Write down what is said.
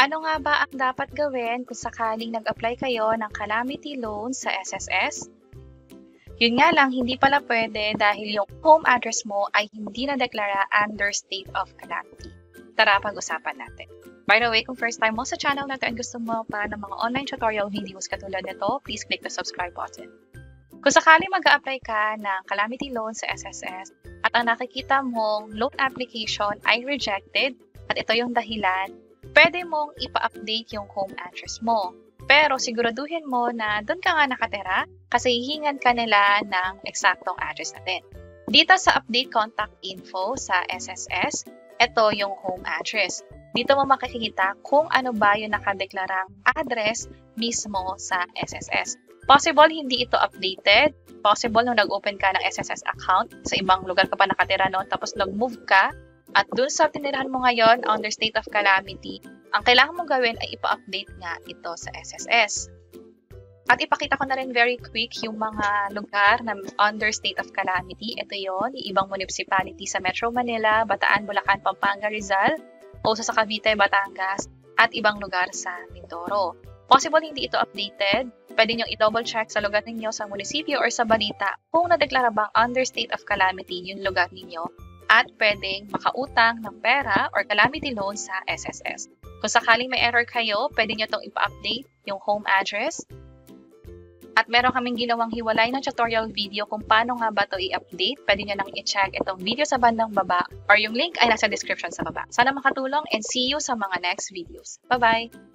Ano nga ba ang dapat gawin kung sakaling nag-apply kayo ng calamity loan sa SSS? Yun nga lang, hindi pala pwede dahil yung home address mo ay hindi na-deklara under state of calamity. Tara, pag-usapan natin. By the way, kung first time mo sa channel na to and gusto mo pa ng mga online tutorial videos katulad nito, please click the subscribe button. Kung sakaling mag-a-apply ka ng calamity loan sa SSS at ang nakikita mong loan application ay rejected at ito yung dahilan, pwede mong ipa-update yung home address mo. Pero siguraduhin mo na doon ka nga nakatira kasi hihingan ka nila ng eksaktong address natin. Dito sa update contact info sa SSS, ito yung home address. Dito mo makikita kung ano ba yung nakadeklarang address mismo sa SSS. Possible hindi ito updated. Possible nung nag-open ka ng SSS account, sa ibang lugar ka pa nakatira noon, tapos nag-move ka, at dun sa tinirahan mo ngayon under state of calamity, ang kailangan mong gawin ay ipa-update nga ito sa SSS. At ipakita ko na rin very quick yung mga lugar na under state of calamity. Ito yon, yung ibang municipality sa Metro Manila, Bataan, Bulacan, Pampanga, Rizal, also sa Cavite, Batangas, at ibang lugar sa Mindoro. Possible hindi ito updated. Pwede nyo i-double check sa lugar ninyo sa munisipyo or sa balita kung nadeklara bang under state of calamity yung lugar ninyo at pwedeng makautang ng pera or calamity loan sa SSS. Kung sakaling may error kayo, pwede nyo itong ipa-update yung home address. At meron kaming ginawang hiwalay na tutorial video kung paano nga ba ito i-update. Pwede nyo nang i-check itong video sa bandang baba or yung link ay nasa description sa baba. Sana makatulong and see you sa mga next videos. Bye-bye!